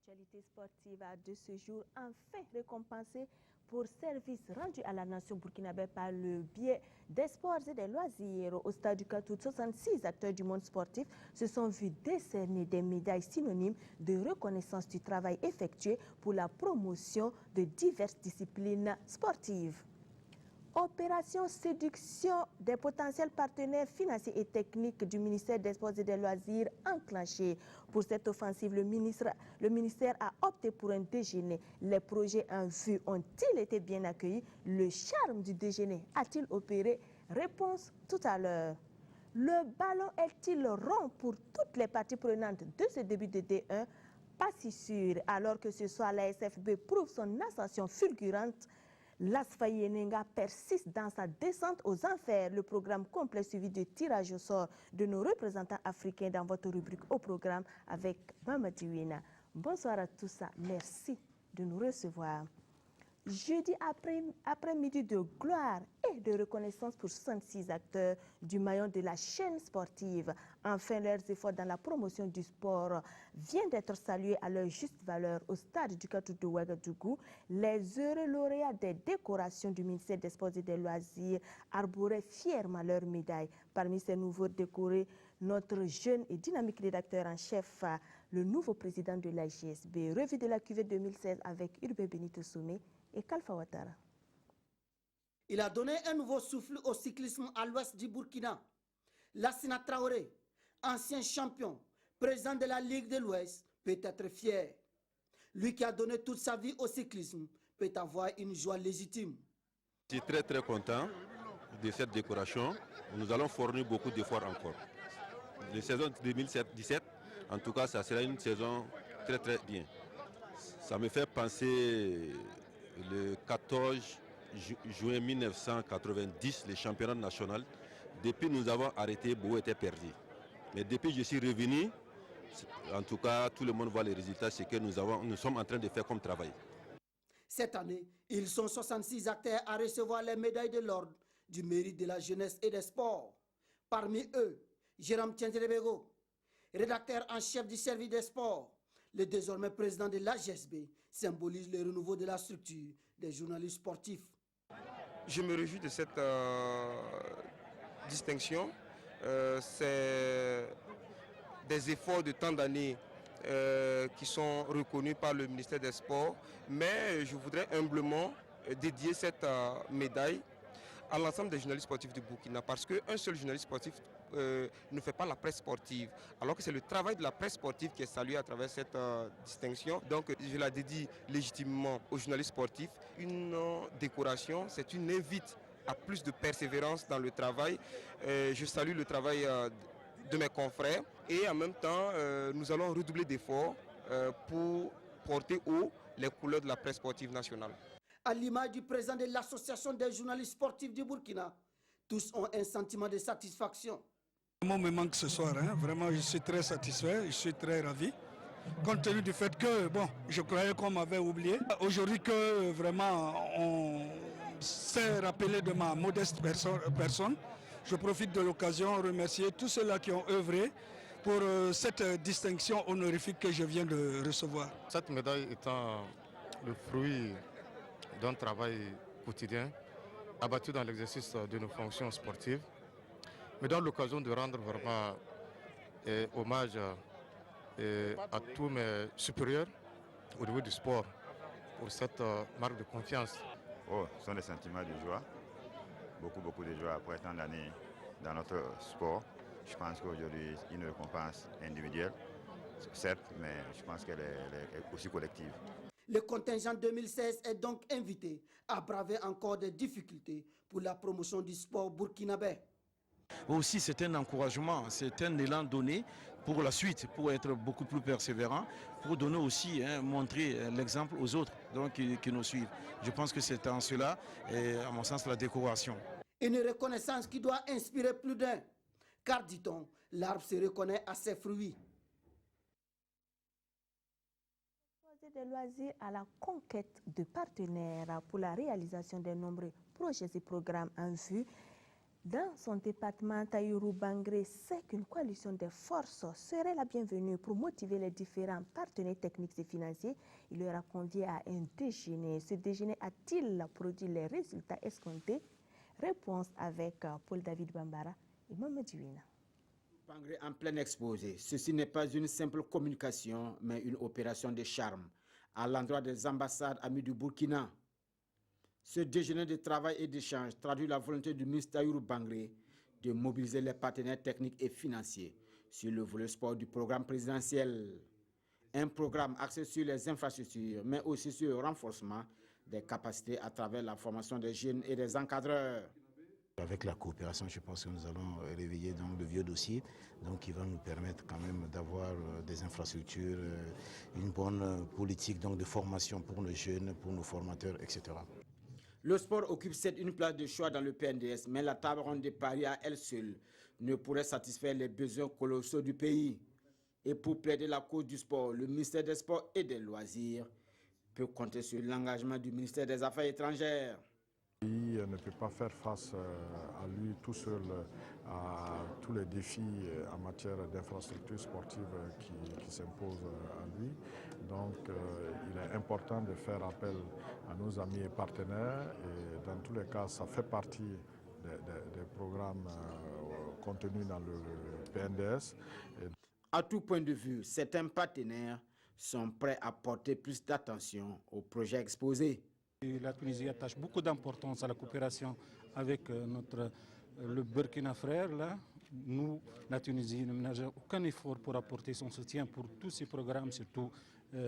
L'actualité sportive de ce jour, enfin récompensée pour service rendu à la nation burkinabé par le biais des sports et des loisirs. Au stade du Katout, 66 acteurs du monde sportif se sont vus décerner des médailles synonymes de reconnaissance du travail effectué pour la promotion de diverses disciplines sportives. Opération séduction des potentiels partenaires financiers et techniques du ministère des Sports et des Loisirs enclenchée. Pour cette offensive, le ministère a opté pour un déjeuner. Les projets en vue ont-ils été bien accueillis? Le charme du déjeuner a-t-il opéré? Réponse tout à l'heure. Le ballon est-il rond pour toutes les parties prenantes de ce début de D1? Pas si sûr, alors que ce soir la SFB prouve son ascension fulgurante. L'ASFA Yenenga persiste dans sa descente aux enfers. Le programme complet suivi de tirage au sort de nos représentants africains dans votre rubrique au programme avec Mamadou Wina. Bonsoir à tous, merci de nous recevoir. Jeudi après-midi de gloire et de reconnaissance pour 66 acteurs du maillon de la chaîne sportive. Enfin, leurs efforts dans la promotion du sport viennent d'être salués à leur juste valeur au stade du Katout de Ouagadougou. Les heureux lauréats des décorations du ministère des Sports et des Loisirs arboraient fièrement leurs médailles. Parmi ces nouveaux décorés, notre jeune et dynamique rédacteur en chef, le nouveau président de la GSB. Revue de la cuvée 2016 avec Urbe Benito Somé et Kalfa Ouattara. Il a donné un nouveau souffle au cyclisme à l'ouest du Burkina. Lassina Traoré, ancien champion, président de la Ligue de l'Ouest, peut être fier. Lui qui a donné toute sa vie au cyclisme peut avoir une joie légitime. Je suis très content de cette décoration. Nous allons fournir beaucoup d'efforts encore. La saison 2017, en tout cas, ça sera une saison très bien. Ça me fait penser le 14 juin 1990, les championnats nationaux. Depuis nous avons arrêté, beaucoup était perdu. Mais depuis je suis revenu, en tout cas tout le monde voit les résultats, c'est que nous sommes en train de faire comme travail. Cette année, ils sont 66 acteurs à recevoir les médailles de l'ordre du mérite de la jeunesse et des sports. Parmi eux, Jérôme Tiendrebego, rédacteur en chef du service des sports, le désormais président de l'AGSB, symbolise le renouveau de la structure des journalistes sportifs. Je me réjouis de cette distinction. C'est des efforts de tant d'années qui sont reconnus par le ministère des Sports, mais je voudrais humblement dédier cette médaille à l'ensemble des journalistes sportifs du Burkina, parce qu'un seul journaliste sportif ne fait pas la presse sportive, alors que c'est le travail de la presse sportive qui est salué à travers cette distinction. Donc je la dédie légitimement aux journalistes sportifs. Une décoration, c'est une invite à plus de persévérance dans le travail. Je salue le travail de mes confrères et en même temps nous allons redoubler d'efforts pour porter haut les couleurs de la presse sportive nationale. À l'image du président de l'association des journalistes sportifs du Burkina, tous ont un sentiment de satisfaction. Moi me manque ce soir, vraiment je suis très satisfait, je suis très ravi. Compte tenu du fait que, bon, je croyais qu'on m'avait oublié. Aujourd'hui que vraiment on s'est rappelé de ma modeste personne, je profite de l'occasion de remercier tous ceux-là qui ont œuvré pour cette distinction honorifique que je viens de recevoir. Cette médaille étant le fruit d'un travail quotidien abattu dans l'exercice de nos fonctions sportives, me donne l'occasion de rendre vraiment hommage à tous mes supérieurs au niveau du sport pour cette marque de confiance. Oh, ce sont des sentiments de joie, beaucoup de joie après tant d'années dans notre sport. Je pense qu'aujourd'hui, une récompense individuelle, certes, mais je pense qu'elle est aussi collective. Le contingent 2016 est donc invité à braver encore des difficultés pour la promotion du sport burkinabé. Aussi, c'est un encouragement, c'est un élan donné pour la suite, pour être beaucoup plus persévérant, pour donner aussi, montrer l'exemple aux autres donc, qui nous suivent. Je pense que c'est en cela, et à mon sens, la décoration. Une reconnaissance qui doit inspirer plus d'un, car dit-on, l'arbre se reconnaît à ses fruits. Des loisirs à la conquête de partenaires pour la réalisation de nombreux projets et programmes en vue. Dans son département, Tahirou Bangré sait qu'une coalition des forces serait la bienvenue pour motiver les différents partenaires techniques et financiers. Il leur a convié à un déjeuner. Ce déjeuner a-t-il produit les résultats escomptés? Réponse avec Paul-David Bambara et Mamadou Wina. Bangré en plein exposé. Ceci n'est pas une simple communication, mais une opération de charme à l'endroit des ambassades amies du Burkina. Ce déjeuner de travail et d'échange traduit la volonté du ministre Tahirou Bangré de mobiliser les partenaires techniques et financiers sur le volet sport du programme présidentiel. Un programme axé sur les infrastructures, mais aussi sur le renforcement des capacités à travers la formation des jeunes et des encadreurs. Avec la coopération, je pense que nous allons réveiller donc de vieux dossiers, donc qui va nous permettre quand même d'avoir des infrastructures, une bonne politique donc de formation pour nos jeunes, pour nos formateurs, etc. Le sport occupe certes une place de choix dans le PNDS, mais la table ronde de Paris à elle seule ne pourrait satisfaire les besoins colossaux du pays. Et pour plaider la cause du sport, le ministère des Sports et des Loisirs peut compter sur l'engagement du ministère des Affaires étrangères. Le pays ne peut pas faire face à lui tout seul à tous les défis en matière d'infrastructures sportives qui s'imposent à lui. Donc il est important de faire appel à nos amis et partenaires et dans tous les cas ça fait partie des programmes contenus dans le PNDS. À tout point de vue, certains partenaires sont prêts à porter plus d'attention aux projets exposés. La Tunisie attache beaucoup d'importance à la coopération avec le Burkina frère. Là. Nous, la Tunisie, ne ménageons aucun effort pour apporter son soutien pour tous ces programmes, surtout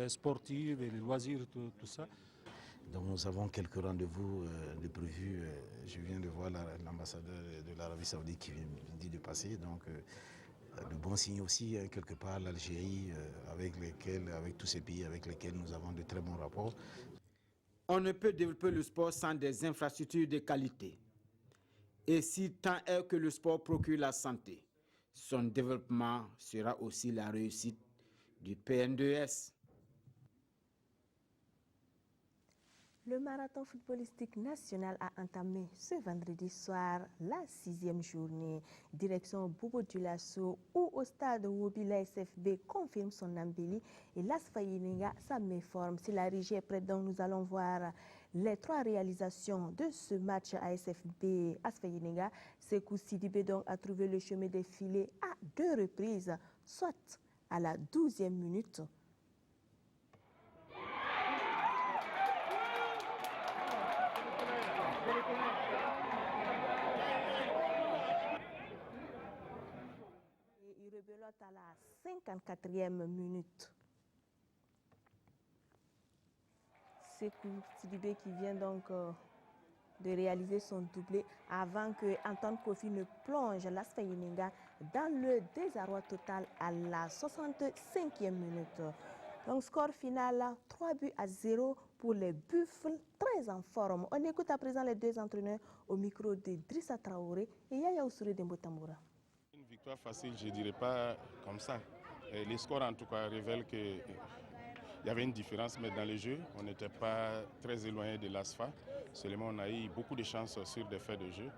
sportifs et les loisirs, tout ça. Donc nous avons quelques rendez-vous de prévus. Je viens de voir l'ambassadeur de l'Arabie Saoudite qui vient de passer. Donc de bons signes aussi, quelque part, l'Algérie, avec tous ces pays avec lesquels nous avons de très bons rapports. On ne peut développer le sport sans des infrastructures de qualité. Et si tant est que le sport procure la santé, son développement sera aussi la réussite du PNDS. Le marathon footballistique national a entamé ce vendredi soir la 6e journée. Direction Bobo Dioulasso où au stade Wobi la SFB confirme son embellie et l'ASFA Yininga sa méforme. Si la régie est prête, donc nous allons voir les 3 réalisations de ce match à SFB ASFA Yininga. Sekou Sidibé donc a trouvé le chemin des filets à 2 reprises, soit à la 12e minute. À la 54e minute. Sekou Sidibé qui vient donc de réaliser son doublé avant que Antoine Kofi ne plonge l'ASFA Yininga dans le désarroi total à la 65e minute. Donc score final 3-0 pour les Buffles, très en forme. On écoute à présent les 2 entraîneurs au micro de Drissa Traoré et Yaya Oussouré Dembotamoura. Une victoire facile, je ne dirais pas comme ça. Et les scores en tout cas révèlent qu'il y avait une différence, mais dans les jeux, on n'était pas très éloigné de l'ASFA. Seulement, on a eu beaucoup de chances sur des faits de jeu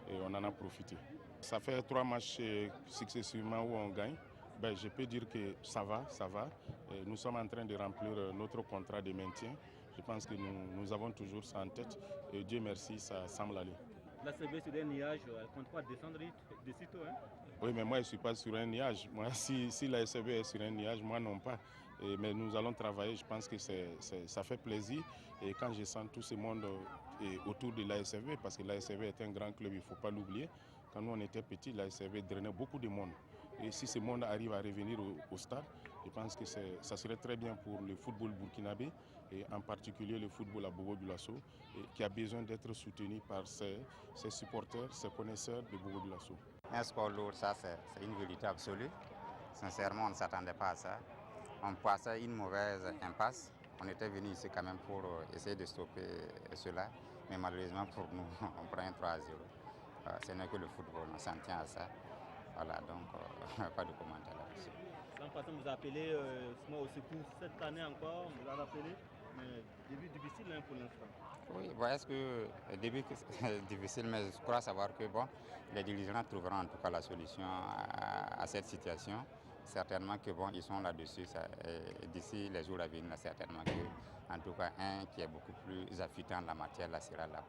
et on en a profité. Ça fait 3 matchs successivement où on gagne. Ben, je peux dire que ça va. Et nous sommes en train de remplir notre contrat de maintien. Je pense que nous avons toujours ça en tête et Dieu merci, ça semble aller. La CB sur un nuage, elle ne compte pas descendre de sitôt. Hein? Oui, mais moi je ne suis pas sur un nuage. Moi, si la SCB est sur un nuage, moi non pas. Mais nous allons travailler, je pense que ça fait plaisir. Et quand je sens tout ce monde autour de l'ASCB, parce que l'ASCB est un grand club, il ne faut pas l'oublier. Quand nous on était petits, l'ASCB drainait beaucoup de monde. Et si ce monde arrive à revenir au stade, je pense que ça serait très bien pour le football burkinabé, et en particulier le football à Bobo Dioulasso, qui a besoin d'être soutenu par ses supporters, ses connaisseurs de Bobo Dioulasso. Un sport lourd, ça c'est une vérité absolue. Sincèrement, on ne s'attendait pas à ça. On passait une mauvaise impasse. On était venu ici quand même pour essayer de stopper cela. Mais malheureusement pour nous, on prend un 3-0. Ce n'est que le football, on s'en tient à ça. Voilà, donc pas de commentaires là-dessus. L'an passé, vous appelez au secours. Cette année encore, vous l'avez appelé? Mais début difficile hein, pour l'instant. Oui, bon, est-ce que le début c'est difficile, mais je crois savoir que bon, les dirigeants trouveront en tout cas la solution à cette situation. Certainement que bon, ils sont là-dessus. D'ici les jours à venir, certainement que, en tout cas, un qui est beaucoup plus affûté en la matière, là sera là.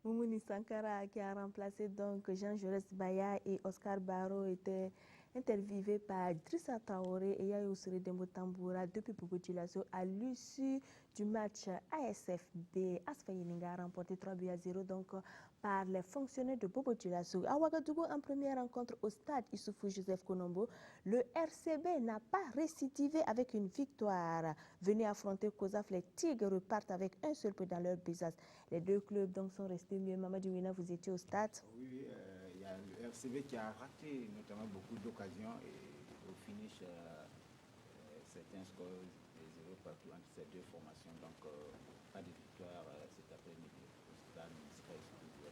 Moumouni Sankara, qui a remplacé donc Jean Jaurès Baya et Oscar Barro, était interviewé par Drissa Traoré et Yaya Oussery Dembo Tamboura depuis Bobo Dioulasso à l'issue du match ASFB. Asfayininga a remporté 3-0 donc par les fonctionnaires de Bobo Dioulasso. À Ouagadougou, en première rencontre au stade Issoufou Joseph Konombo, le RCB n'a pas récidivé avec une victoire. Venu affronter Kozaf, les Tigres repartent avec un seul point dans leur besace. Les deux clubs donc sont restés mieux. Mamadou Wina, vous étiez au stade? Oui, il y a le RCB qui a raté notamment beaucoup d'occasions et au finish, certains scores des 0 partout entre ces deux formations. Donc, pas de victoire cet après-midi au stade municipal.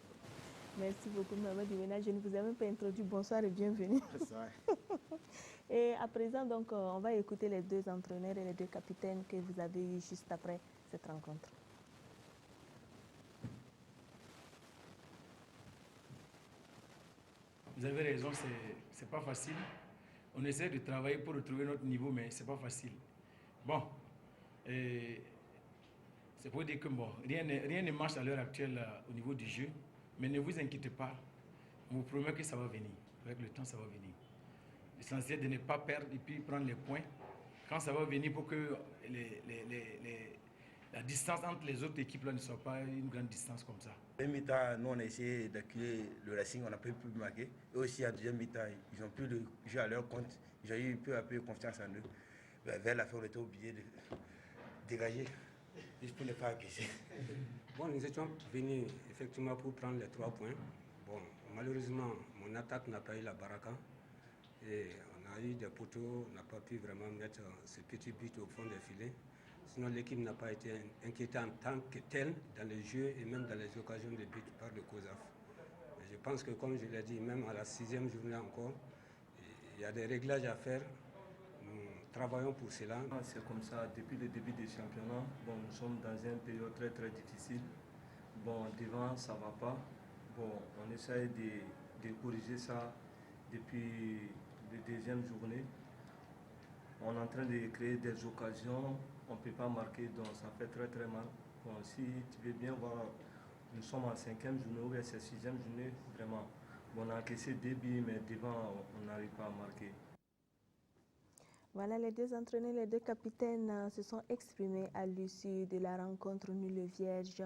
Merci beaucoup, Mamadou Wina. Je ne vous ai même pas introduit. Bonsoir et bienvenue. Bonsoir. Et à présent, donc, on va écouter les deux entraîneurs et les deux capitaines que vous avez eus juste après cette rencontre. Vous avez raison, c'est pas facile. On essaie de travailler pour retrouver notre niveau, mais c'est pas facile. Bon, c'est pour dire que bon, rien ne marche à l'heure actuelle au niveau du jeu, mais ne vous inquiétez pas. On vous promet que ça va venir. Avec le temps, ça va venir. L'essentiel de ne pas perdre et puis prendre les points. Quand ça va venir pour que la distance entre les autres équipes là, ne soit pas une grande distance comme ça. Deuxième mi-temps, nous on a essayé d'accueillir le Racing, on n'a pas pu marquer. Et aussi à deuxième mi-temps, ils ont pu le jouer à leur compte. Ils ont eu peu à peu confiance en eux. Vers la fin, on était obligé de dégager, juste pour ne pas agresser. Bon, nous étions venus effectivement pour prendre les 3 points. Bon, malheureusement, mon attaque n'a pas eu la baraka. Et on a eu des poteaux, on n'a pas pu vraiment mettre ce petit but au fond des filets. Sinon, l'équipe n'a pas été inquiétée en tant que telle dans les jeux et même dans les occasions de but par le COSAF. Je pense que, comme je l'ai dit, même à la 6e journée encore, il y a des réglages à faire. Nous travaillons pour cela. C'est comme ça depuis le début du championnat. Bon, nous sommes dans une période très très difficile. Bon, devant, ça ne va pas. Bon, on essaie de corriger ça depuis la 2e journée. On est en train de créer des occasions. On ne peut pas marquer, donc ça fait très très mal. Bon, si tu veux bien voir, nous sommes en 5e journée, ou bien c'est 6e journée, vraiment. Bon, on a encaissé 2 buts, mais devant, on n'arrive pas à marquer. Voilà, les deux entraîneurs, les deux capitaines se sont exprimés à l'issue de la rencontre nulle vierge.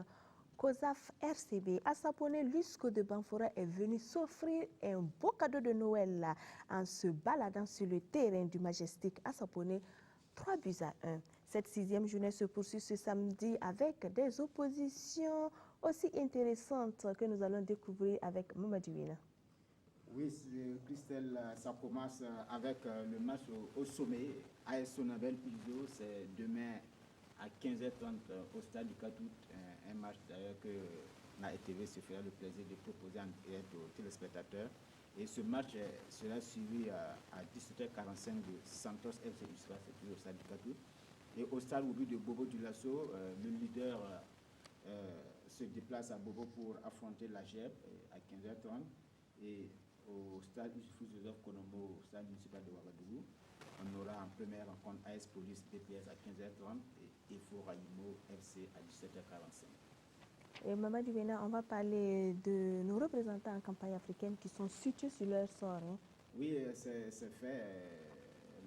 COSAF RCB, à Sapone, Lusco de Banfora est venu s'offrir un beau cadeau de Noël en se baladant sur le terrain du Majestic à Sapone, 3-1. Cette 6e journée se poursuit ce samedi avec des oppositions aussi intéressantes que nous allons découvrir avec Mamadou Wina. Oui, Christelle, ça commence avec le match au sommet. AS Sonabel Pilzo, c'est demain à 15h30 au stade du 4 août. Un match d'ailleurs que la RTV se fera le plaisir de proposer en direct aux téléspectateurs. Et ce match sera suivi à 17h45 de Santos FC Usra, c'est toujours au stade du 4 août. Et au stade Oubi de Bobo Dioulasso, le leader se déplace à Bobo pour affronter la GEP à 15h30. Et au stade Joseph Konombo, au stade municipal de Ouagadougou, on aura en première rencontre AS Police DPS à 15h30 et EFO Rayimo FC à 17h45. Et Mamadou Wina, on va parler de nos représentants en campagne africaine qui sont situés sur leur sort. Hein. Oui, c'est fait.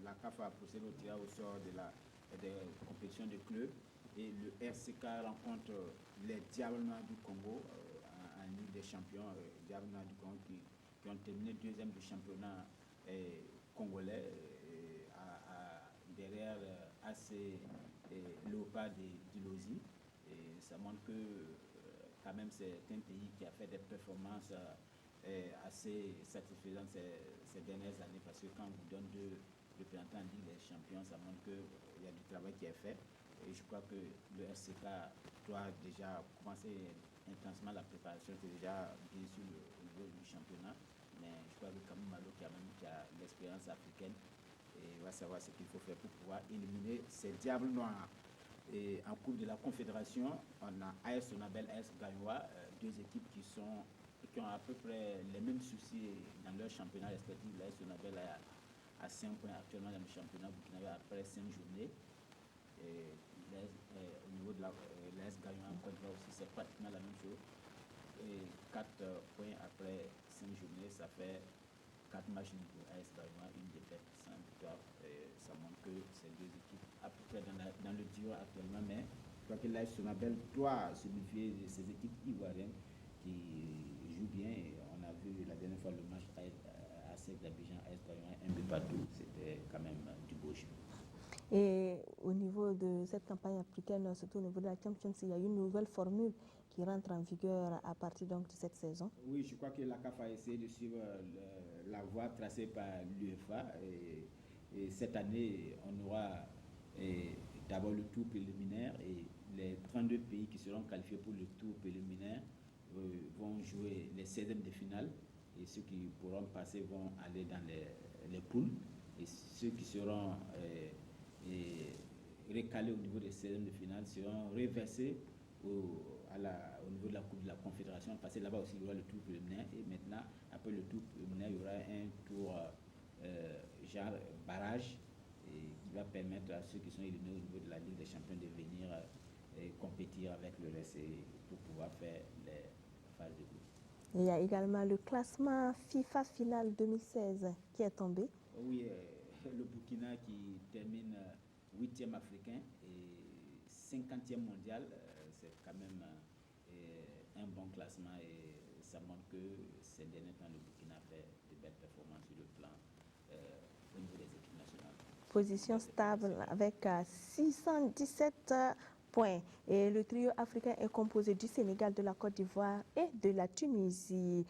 La CAF a procédé au tirage au sort des compétitions de clubs et le RCK rencontre les Diables Noirs du Congo en Ligue des Champions. Diables Noirs du Congo qui ont terminé 2e du championnat congolais derrière AC Léopard d'Ilozi. Et ça montre que quand même c'est un pays qui a fait des performances assez satisfaisantes ces dernières années, parce que quand on vous donne 2 représentants en Ligue des Champions, ça montre qu'il y a du travail qui est fait. Et je crois que le RCK doit déjà commencer intensément la préparation, c'est déjà bien sûr au niveau du championnat. Mais je crois que Kamou Malo qui a l'expérience africaine et va savoir ce qu'il faut faire pour pouvoir éliminer ces Diables Noirs. Et en Coupe de la Confédération, on a AS Sonabel, AS Gagnoa, deux équipes qui ont à peu près les mêmes soucis dans leur championnat respectif. L'AS Sonabel a 5 points actuellement dans le championnat burkinabé après 5 journées. Et au niveau de l'AS Gagnoa en Côte d'Ivoire aussi, c'est pratiquement la même chose. Et 4 points après 5 journées, ça fait 4 matchs pour AS Gagnoa, une défaite sans victoire. Et ça montre que ces deux équipes, à peu près dans le duo actuellement, mais je crois que l'AS Sonabel doit se méfier de ces équipes ivoiriennes qui jouent bien. Et on a vu la dernière fois le match à ASEC d'Abidjan, AS Gagnoa, un but partout. C'était quand même du beau jeu. Et au niveau de cette campagne africaine, surtout au niveau de la Champions, il y a une nouvelle formule qui rentre en vigueur à partir donc de cette saison. Oui, je crois que la CAF a essayé de suivre la voie tracée par l'UEFA. Et cette année, on aura d'abord le tour préliminaire et les 32 pays qui seront qualifiés pour le tour préliminaire vont jouer les 16e de finale. Et ceux qui pourront passer vont aller dans les poules. Et ceux qui seront recalés au niveau des 16e de finale seront reversés au niveau de la Coupe de la Confédération, parce que là-bas aussi il y aura le tour préliminaire et maintenant après le tour préliminaire il y aura un tour genre barrage qui va permettre à ceux qui sont éliminés au niveau de la Ligue des Champions de venir compétir avec le reste pour pouvoir faire les phases de groupe. Il y a également le classement FIFA Final 2016 qui est tombé. Oui, le Burkina qui termine 8e africain et 50e mondial, c'est quand même un bon classement et ça montre que ces derniers temps le Burkina fait de belles performances sur le plan au niveau des équipes nationales. Position stable avec 617 points. Et le trio africain est composé du Sénégal, de la Côte d'Ivoire et de la Tunisie.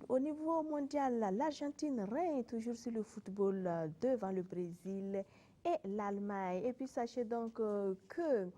Au niveau mondial, l'Argentine règne toujours sur le football devant le Brésil et l'Allemagne. Et puis sachez donc que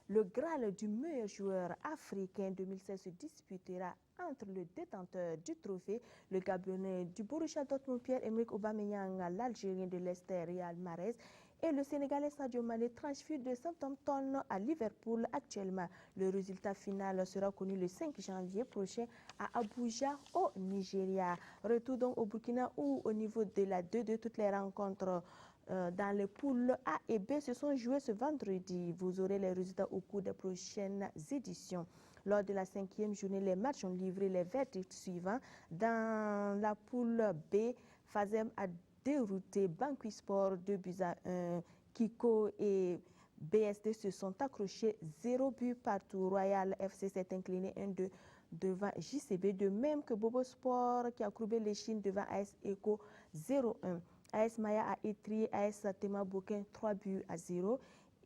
le Graal du meilleur joueur africain 2016 se disputera entre le détenteur du trophée, le Gabonais du Borussia Dortmund Pierre-Emerick Aubameyang, l'Algérien de Leicester Riyad Mahrez et le Sénégalais Sadio Mané, transféré de Southampton à Liverpool actuellement. Le résultat final sera connu le 5 janvier prochain à Abuja au Nigeria. Retour donc au Burkina où au niveau de la 2-2, toutes les rencontres dans les poules A et B se sont jouées ce vendredi. Vous aurez les résultats au cours des prochaines éditions. Lors de la 5e journée, les matchs ont livré les verdicts suivants. Dans la poule B, Fazem a dérouté Bangui Sport 2-1. Kiko et BSD se sont accrochés 0 but partout. Royal FC s'est incliné 1-2 devant JCB, de même que Bobo Sport qui a courbé les chines devant AS Eco 0-1. AS Maya a étrié AS Tema Bokin 3-0.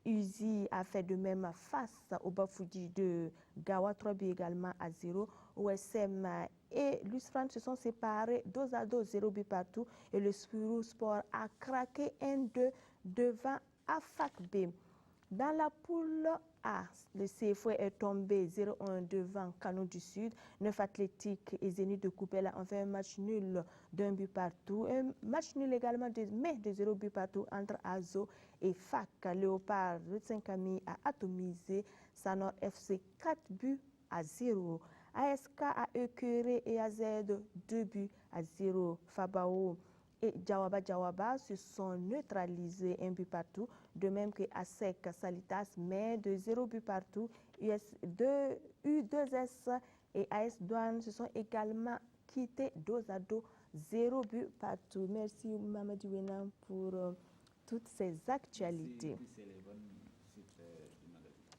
Uzi a fait de même face au Bafouji de Gawa 3 également à 0. OSM et Lusfran se sont séparés 2-2, 0 but partout. Et le Spirou Sport a craqué 1-2 devant AFAC B. Dans la poule A, le CFO est tombé 0-1 devant Kano du Sud. 9 Athlétiques et Zénith de Coupelle ont fait un match nul d'un but partout. Un match nul également mais de 0 but partout entre Azo et FAC. Léopard de Saint-Camille a atomisé Sanor FC 4-0. ASK a écœuré EAZ 2-0. Fabao et Jawaba se sont neutralisés 1 but partout, de même que ASEC Salitas, mais de 0 but partout. U2S et AS Douane se sont également quittés 2-2, 0 but partout. Merci Mamadou Wenam pour toutes ces actualités.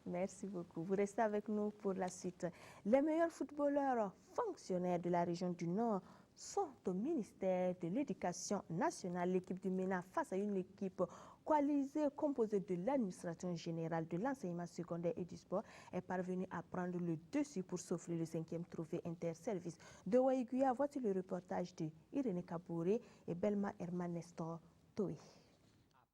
Merci beaucoup. Vous restez avec nous pour la suite. Les meilleurs footballeurs fonctionnaires de la région du Nord sont au ministère de l'Éducation nationale. L'équipe du MENA, face à une équipe coalisée composée de l'administration générale, de l'enseignement secondaire et du sport, est parvenue à prendre le dessus pour s'offrir le 5e trophée interservice de Waïguya. Voici le reportage de Irénée Kabouré et Belma Herman Nestor Toé.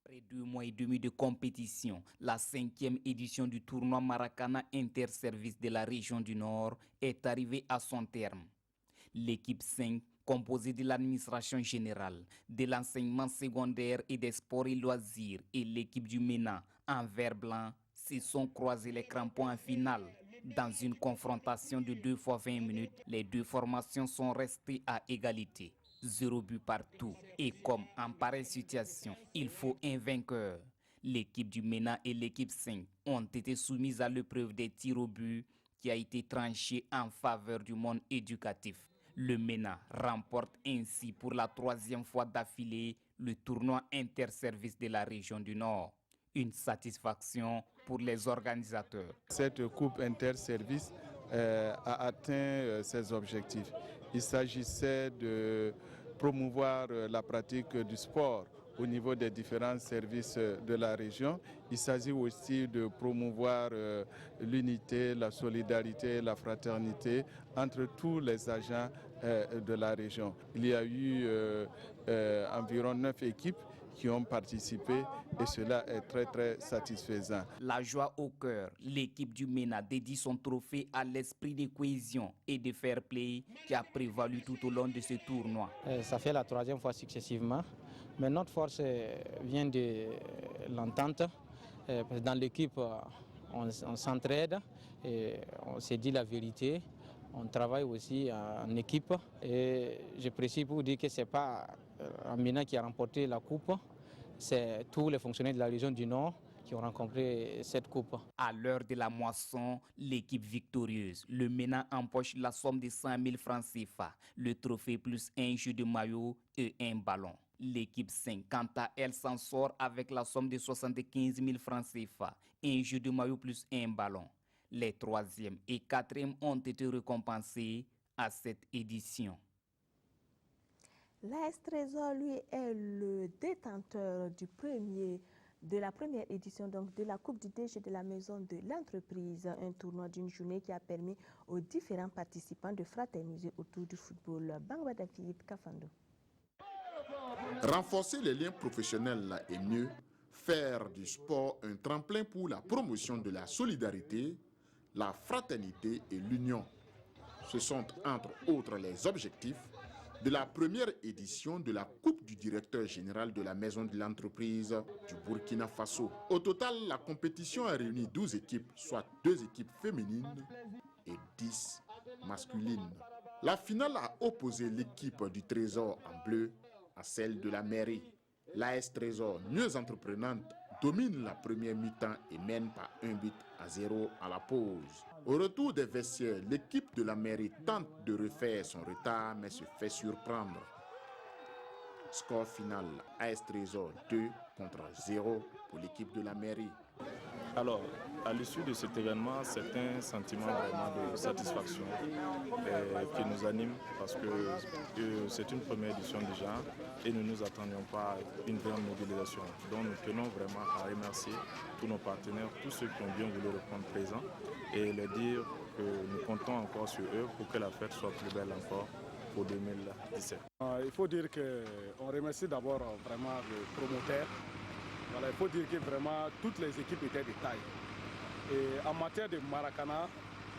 Après 2 mois et demi de compétition, la 5e édition du tournoi Maracana interservice de la région du Nord est arrivée à son terme. L'équipe 5, composée de l'administration générale, de l'enseignement secondaire et des sports et loisirs, et l'équipe du MENA en vert blanc se sont croisés les crampons en finale. Dans une confrontation de 2 fois 20 minutes, les deux formations sont restées à égalité. 0 but partout. Et comme en pareille situation, il faut un vainqueur. L'équipe du MENA et l'équipe 5 ont été soumises à l'épreuve des tirs au but qui a été tranchée en faveur du monde éducatif. Le MENA remporte ainsi pour la 3e fois d'affilée le tournoi interservice de la région du Nord. Une satisfaction pour les organisateurs. Cette coupe interservice a atteint ses objectifs. Il s'agissait de promouvoir la pratique du sport au niveau des différents services de la région. Il s'agit aussi de promouvoir l'unité, la solidarité, la fraternité entre tous les agents de la région. Il y a eu environ 9 équipes qui ont participé et cela est très satisfaisant. La joie au cœur, l'équipe du MENA dédie son trophée à l'esprit de cohésion et de fair play qui a prévalu tout au long de ce tournoi. Ça fait la 3e fois successivement, mais notre force vient de l'entente. Dans l'équipe, on s'entraide, on se dit la vérité. On travaille aussi en équipe et je précise pour dire que ce n'est pas un MENA qui a remporté la coupe, c'est tous les fonctionnaires de la région du Nord qui ont rencontré cette coupe. À l'heure de la moisson, l'équipe victorieuse, le MENA empoche la somme de 100 000 francs CFA, le trophée plus un jeu de maillot et un ballon. L'équipe 5, quant à elle, s'en sort avec la somme de 75 000 francs CFA, un jeu de maillot plus un ballon. Les 3e et 4e ont été récompensés à cette édition. L'AS Trésor, lui, est le détenteur de la première édition donc, de la Coupe du DG de la Maison de l'Entreprise, un tournoi d'une journée qui a permis aux différents participants de fraterniser autour du football. Bangwada Philippe Kafando. Renforcer les liens professionnels est mieux, faire du sport un tremplin pour la promotion de la solidarité, la fraternité et l'union. Ce sont entre autres les objectifs de la première édition de la Coupe du directeur général de la Maison de l'Entreprise du Burkina Faso. Au total, la compétition a réuni 12 équipes, soit 2 équipes féminines et 10 masculines. La finale a opposé l'équipe du Trésor en bleu à celle de la mairie. L'AS Trésor, mieux entreprenante, domine la première mi-temps et mène par 1-0 à la pause. Au retour des vestiaires, l'équipe de la mairie tente de refaire son retard mais se fait surprendre. Score final, AS Trésor 2 contre 0 pour l'équipe de la mairie. Alors, à l'issue de cet événement, c'est un sentiment vraiment de satisfaction qui nous anime parce que c'est une première édition déjà et nous ne nous attendions pas à une grande mobilisation. Donc nous tenons vraiment à remercier tous nos partenaires, tous ceux qui ont bien voulu répondre présent et leur dire que nous comptons encore sur eux pour que la fête soit plus belle encore pour 2017. Il faut dire qu'on remercie d'abord vraiment le promoteur. Voilà, il faut dire que vraiment toutes les équipes étaient de taille. Et en matière de Maracana,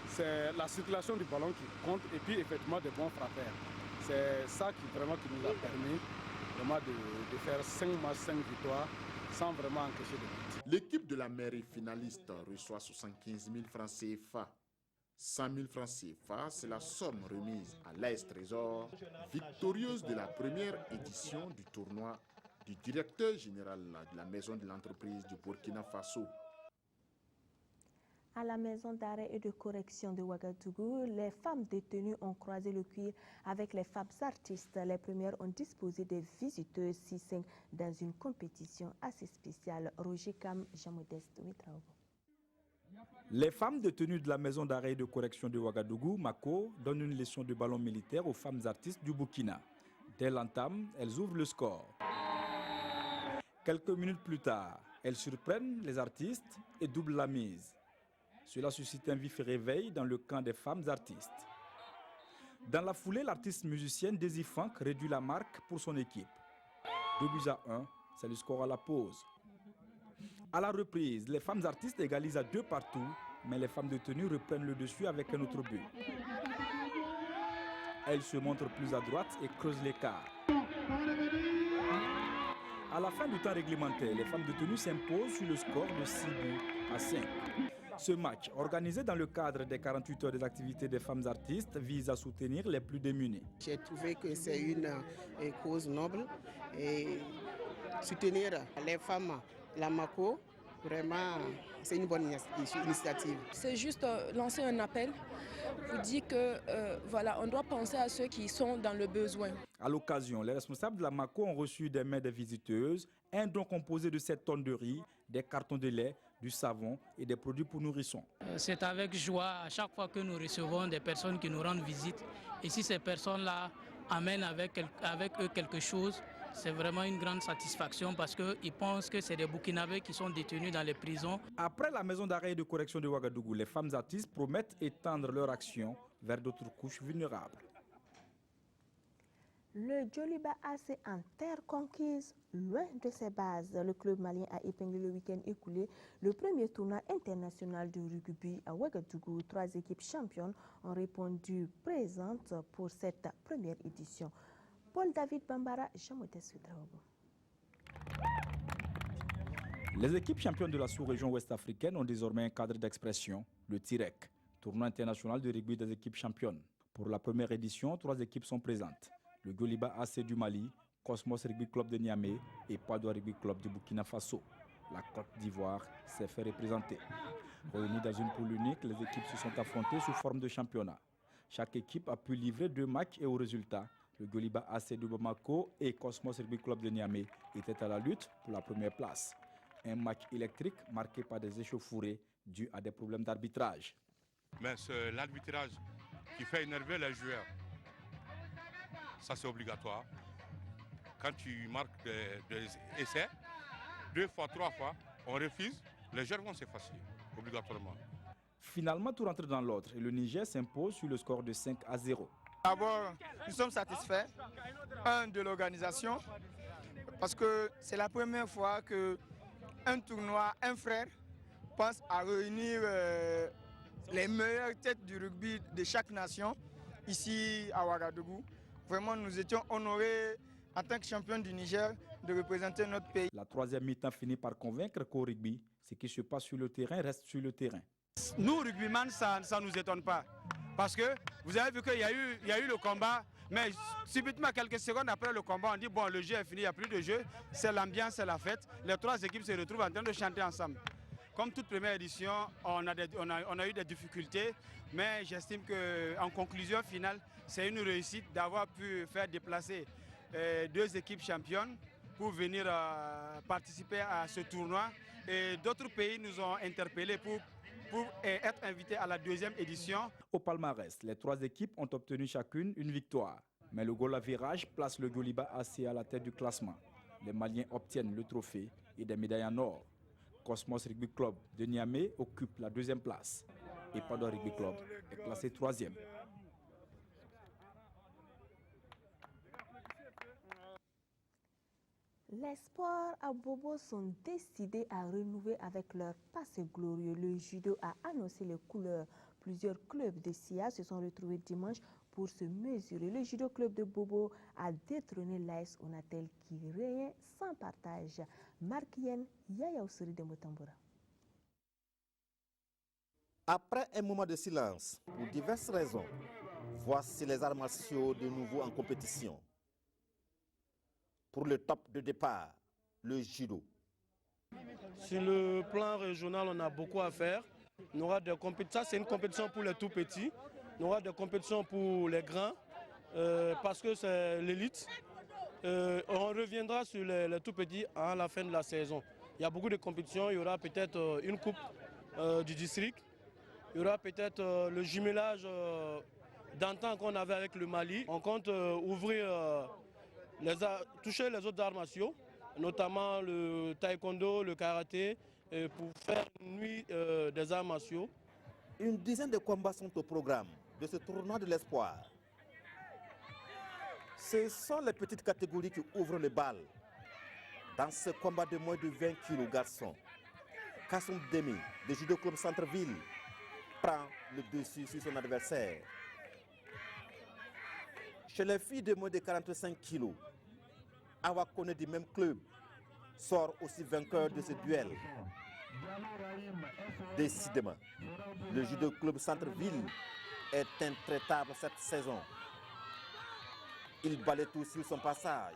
c'est la circulation du ballon qui compte et puis effectivement des bons frappeurs. C'est ça qui nous a permis vraiment de faire 5 matchs, 5 victoires sans vraiment encaisser de buts. L'équipe de la mairie finaliste reçoit 75 000 francs CFA. 100 000 francs CFA, c'est la somme remise à l'AS Trésor, victorieuse de la première édition du tournoi du directeur général de la Maison de l'Entreprise du Burkina Faso. À la maison d'arrêt et de correction de Ouagadougou, les femmes détenues ont croisé le cuir avec les femmes artistes. Les premières ont disposé des visiteuses 6-5 dans une compétition assez spéciale. Roger Kam, Jean-Modeste Ouitraogo. Les femmes détenues de la maison d'arrêt et de correction de Ouagadougou, Mako, donnent une leçon de ballon militaire aux femmes artistes du Burkina. Dès l'entame, elles ouvrent le score. Quelques minutes plus tard, elles surprennent les artistes et doublent la mise. Cela suscite un vif réveil dans le camp des femmes artistes. Dans la foulée, l'artiste musicienne Daisy Funk réduit la marque pour son équipe. 2-1, c'est le score à la pause. À la reprise, les femmes artistes égalisent à 2 partout, mais les femmes détenues reprennent le dessus avec un autre but. Elles se montrent plus à droite et creusent l'écart. À la fin du temps réglementaire, les femmes de tenue s'imposent sur le score de 6 buts à 5. Ce match, organisé dans le cadre des 48 heures des activités des femmes artistes, vise à soutenir les plus démunis. J'ai trouvé que c'est une cause noble et soutenir les femmes, la Mako, vraiment, c'est une bonne initiative. C'est juste lancer un appel pour dire que voilà, on doit penser à ceux qui sont dans le besoin. À l'occasion, les responsables de la Mako ont reçu des mains des visiteuses, un don composé de 7 tonnes de riz, des cartons de lait, du savon et des produits pour nourrissons. C'est avec joie à chaque fois que nous recevons des personnes qui nous rendent visite. Et si ces personnes-là amènent avec eux quelque chose, c'est vraiment une grande satisfaction parce qu'ils pensent que c'est des Burkinabés qui sont détenus dans les prisons. Après la maison d'arrêt et de correction de Ouagadougou, les femmes artistes promettent étendre leur action vers d'autres couches vulnérables. Le Djoliba AC en terre conquise, loin de ses bases. Le club malien a épinglé le week-end écoulé le premier tournoi international de rugby à Ouagadougou. 3 équipes championnes ont répondu présentes pour cette première édition. Paul-David Bambara, Jamote Sudraogo. Les équipes championnes de la sous-région ouest-africaine ont désormais un cadre d'expression, le TIREC, tournoi international de rugby des équipes championnes. Pour la première édition, 3 équipes sont présentes. Le Djoliba AC du Mali, Cosmos Rugby Club de Niamey et Padoua Rugby Club du Burkina Faso. La Côte d'Ivoire s'est fait représenter. Réunies dans une poule unique, les équipes se sont affrontées sous forme de championnat. Chaque équipe a pu livrer 2 matchs et au résultat, le Djoliba AC de Bamako et Cosmos Rugby Club de Niamey étaient à la lutte pour la première place. Un match électrique marqué par des échauffourées dus à des problèmes d'arbitrage. Mais c'est l'arbitrage qui fait énerver les joueurs. Ça, c'est obligatoire. Quand tu marques des essais, 2 fois, 3 fois, on refuse, les joueurs vont s'effacer, obligatoirement. Finalement, tout rentre dans l'ordre et le Niger s'impose sur le score de 5-0. D'abord, nous sommes satisfaits, de l'organisation, parce que c'est la première fois qu'un tournoi, un frère, pense à réunir les meilleures têtes du rugby de chaque nation, ici à Ouagadougou. Vraiment, nous étions honorés en tant que champion du Niger de représenter notre pays. La 3e mi-temps finit par convaincre qu'au rugby, ce qui se passe sur le terrain reste sur le terrain. Nous, rugbyman, ça ne nous étonne pas. Parce que vous avez vu qu'il y a eu le combat, mais subitement, quelques secondes après le combat, on dit bon, le jeu est fini, il n'y a plus de jeu, c'est l'ambiance, c'est la fête. Les 3 équipes se retrouvent en train de chanter ensemble. Comme toute première édition, on a eu des difficultés, mais j'estime qu'en conclusion finale, c'est une réussite d'avoir pu faire déplacer 2 équipes championnes pour venir participer à ce tournoi. Et d'autres pays nous ont interpellés pour être invités à la 2e édition. Au palmarès, les 3 équipes ont obtenu chacune une victoire. Mais le goal à virage place le Djoliba AC à la tête du classement. Les Maliens obtiennent le trophée et des médailles en or. Cosmos Rugby Club de Niamey occupe la 2e place et Padoua Rugby Club est classé 3e. Les sports à Bobo sont décidés à renouer avec leur passé glorieux. Le judo a annoncé les couleurs. Plusieurs clubs de SIA se sont retrouvés dimanche pour se mesurer. Le judo club de Bobo a détrôné l'AS Onatel qui règne sans partage. Markien Yaya Oussouri de Motambura. Après un moment de silence, pour diverses raisons, voici les arts martiaux de nouveau en compétition. Pour le top de départ, le judo. Sur le plan régional, on a beaucoup à faire. On aura des compétitions, ça c'est une compétition pour les tout petits. On aura des compétitions pour les grands, parce que c'est l'élite. On reviendra sur les tout petits à la fin de la saison. Il y a beaucoup de compétitions, il y aura peut-être une coupe du district. Il y aura peut-être le jumelage d'antan qu'on avait avec le Mali. On compte ouvrir, toucher les autres arts martiaux, notamment le taekwondo, le karaté, pour faire une nuit des arts martiaux. Une dizaine de combats sont au programme de ce tournoi de l'espoir. Ce sont les petites catégories qui ouvrent le bal. Dans ce combat de moins de 20 kg garçons, Kassoum Demi, de Judo Club Centre-Ville, prend le dessus sur son adversaire. Chez les filles de moins de 45 kg, Awa Kone du même club sort aussi vainqueur de ce duel. Décidément, le judo club Centre-Ville est intraitable cette saison. Il balaye tout sur son passage.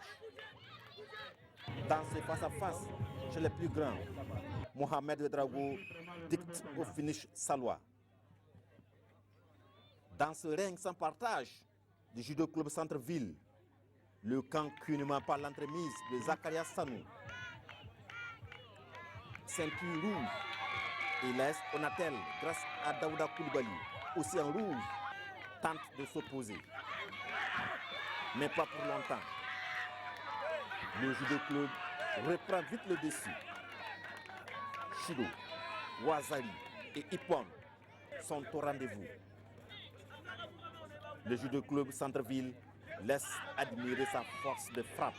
Dans ses face-à-face, chez les plus grands, Mohamed Drago dicte au finish salois. Dans ce règne sans partage du judo club Centre-Ville, le camp cuinement par l'entremise de Zakaria Sanou. Ceinture rouge, et laisse Onatel, grâce à Daouda Koulibaly, aussi en rouge, tente de s'opposer. Mais pas pour longtemps. Le judo club reprend vite le dessus. Shido, Wazari et Ipon sont au rendez-vous. Le judo club Centre-Ville laisse admirer sa force de frappe.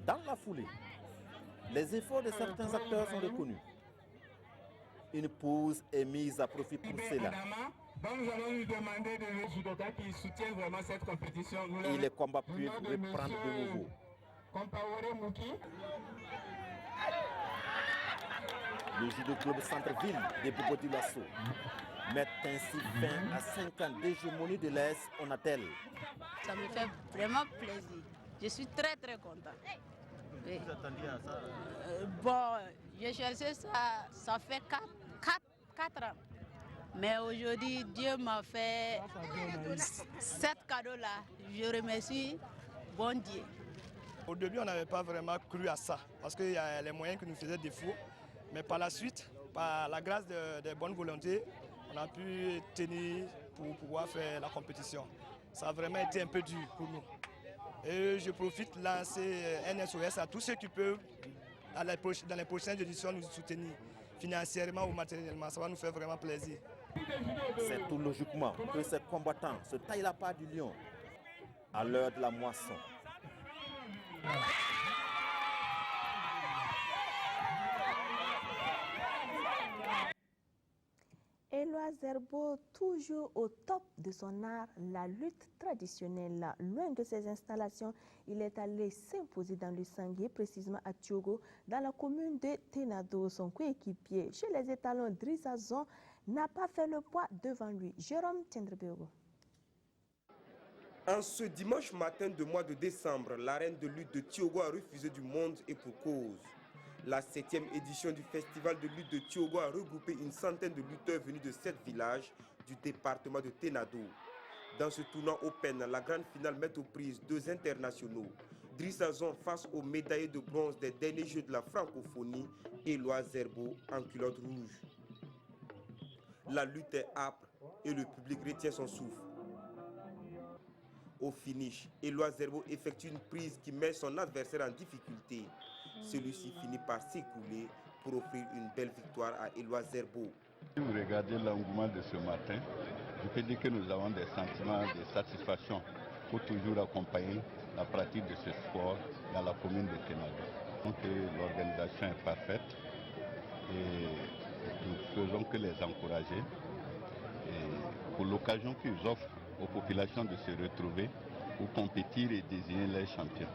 Dans la foulée, les efforts de certains acteurs sont reconnus. Une pause est mise à profit pour cela. Donc nous allons lui demander de judoka qui soutient vraiment cette compétition. Et les combats peuvent reprendre de nouveau. Le judo club Centre-Ville de Bobodi Lasso met ainsi fin à 5 ans d'hégémonie de l'AS Onatel. Ça me fait vraiment plaisir. Je suis très content. Oui. Vous attendiez à ça? Bon, j'ai cherché ça, ça fait 4 ans. Mais aujourd'hui, Dieu m'a fait 7 cadeaux-là. Je remercie bon Dieu. Au début, on n'avait pas vraiment cru à ça, parce qu'il y a les moyens qui nous faisaient défaut. Mais par la suite, par la grâce des bonnes volontés, on a pu tenir pour pouvoir faire la compétition. Ça a vraiment été un peu dur pour nous. Et je profite de lancer un SOS à tous ceux qui peuvent, dans les prochaines éditions, nous soutenir financièrement ou matériellement. Ça va nous faire vraiment plaisir. C'est tout logiquement que ces combattants se taillent la part du lion à l'heure de la moisson. Éloi Zerbo, toujours au top de son art, la lutte traditionnelle. Loin de ses installations, il est allé s'imposer dans le Sangué, précisément à Tiogo, dans la commune de Tenado. Son coéquipier chez les étalons Drissa Zon n'a pas fait le poids devant lui. Jérôme Tiendrebego. En ce dimanche matin de mois de décembre, l'arène de lutte de Tiogo a refusé du monde et pour cause. La 7e édition du festival de lutte de Tiogo a regroupé une centaine de lutteurs venus de 7 villages du département de Tenado. Dans ce tournoi open, la grande finale met aux prises 2 internationaux. Drissa Zon face aux médaillés de bronze des derniers Jeux de la francophonie, Éloi Zerbo en culotte rouge. La lutte est âpre et le public retient son souffle. Au finish, Éloi Zerbo effectue une prise qui met son adversaire en difficulté. Celui-ci finit par s'écrouler pour offrir une belle victoire à Éloi Zerbo. Si vous regardez l'engouement de ce matin, je peux dire que nous avons des sentiments de satisfaction pour toujours accompagner la pratique de ce sport dans la commune de Tenado. Donc l'organisation est parfaite et nous ne faisons que les encourager. Et pour l'occasion qu'ils offrent aux populations de se retrouver pour compétir et désigner les champions.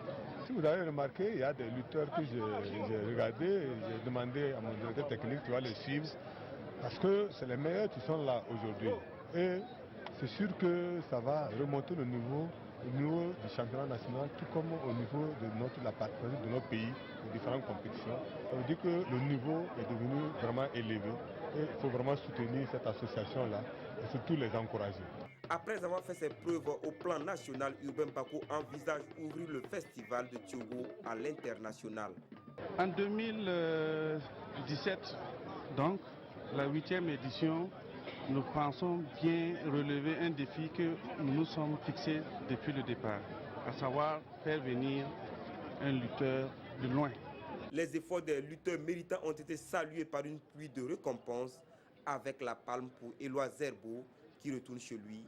Si vous avez remarqué, il y a des lutteurs que j'ai regardés, j'ai demandé à mon directeur technique, tu vas les suivre, parce que c'est les meilleurs qui sont là aujourd'hui. Et c'est sûr que ça va remonter le niveau du championnat national, tout comme au niveau de la participation de notre pays aux différentes compétitions. Ça veut dire que le niveau est devenu vraiment élevé et il faut vraiment soutenir cette association-là et surtout les encourager. Après avoir fait ses preuves au plan national, Urbain Bako envisage d'ouvrir le festival de Tiogo à l'international. En 2017, donc, la 8e édition, nous pensons bien relever un défi que nous nous sommes fixés depuis le départ, à savoir faire venir un lutteur de loin. Les efforts des lutteurs méritants ont été salués par une pluie de récompenses avec la palme pour Éloi Zerbo qui retourne chez lui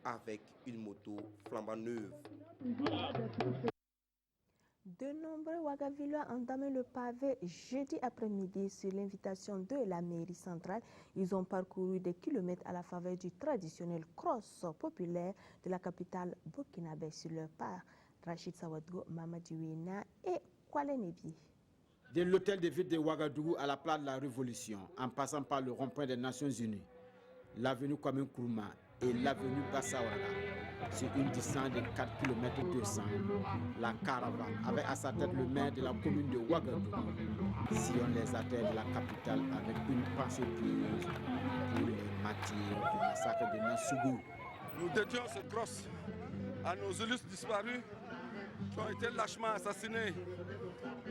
avec une moto flambant neuve. De nombreux Ouagavillois ont entamé le pavé jeudi après-midi sur l'invitation de la mairie centrale. Ils ont parcouru des kilomètres à la faveur du traditionnel cross populaire de la capitale burkinabé sur leur part. Rachid Sawadgo, Mamadiwina et Kwale Nebi. De l'hôtel de ville de Ouagadougou à la place de la Révolution, en passant par le rond-point des Nations Unies, l'avenue Kwame Nkrumah et l'avenue Bassaouraga, sur une distance de 4 km 200, la caravane avait à sa tête le maire de la commune de Ouagadougou, sillonne les artères de la capitale avec une pensée pieuse pour les martyrs du massacre de Nassougou. Nous dédions ce cross à nos illustres disparus qui ont été lâchement assassinés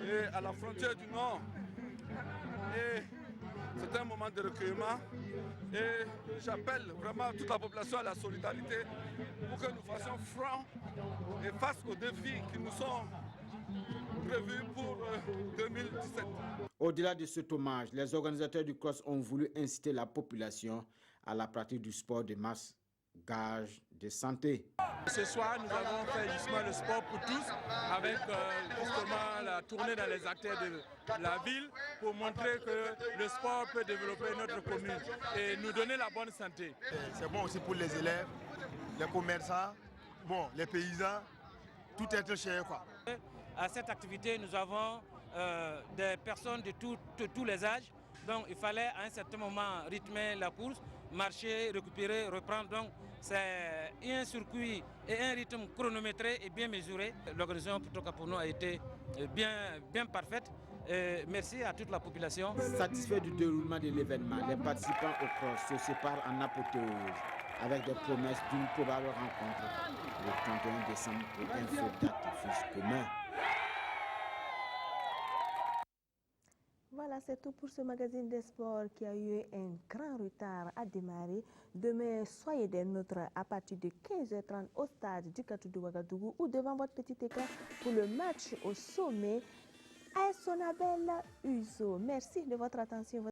et à la frontière du Nord. Et c'est un moment de recueillement et j'appelle vraiment toute la population à la solidarité pour que nous fassions front et face aux défis qui nous sont prévus pour 2017. Au-delà de cet hommage, les organisateurs du cross ont voulu inciter la population à la pratique du sport de masse, gage de santé. Ce soir, nous avons fait justement le sport pour tous avec justement la tournée dans les acteurs de la ville pour montrer que le sport peut développer notre commune et nous donner la bonne santé. C'est bon aussi pour les élèves, les commerçants, bon, les paysans, tout être cher quoi. À cette activité, nous avons des personnes de tous les âges. Donc il fallait à un certain moment rythmer la course, marcher, récupérer, reprendre. Donc c'est un circuit et un rythme chronométré et bien mesuré. L'organisation pour nous a été bien parfaite. Merci à toute la population. Satisfait du déroulement de l'événement, les participants au cross se séparent en apothéose avec des promesses d'une probable rencontre le 31 décembre pour un feu d'artifice commun. Voilà, c'est tout pour ce magazine des sports qui a eu un grand retard à démarrer. Demain, soyez des nôtres à partir de 15h30 au stade du Katou de Ouagadougou ou devant votre petit écran pour le match au sommet à Sonabel Uzo. Merci de votre attention.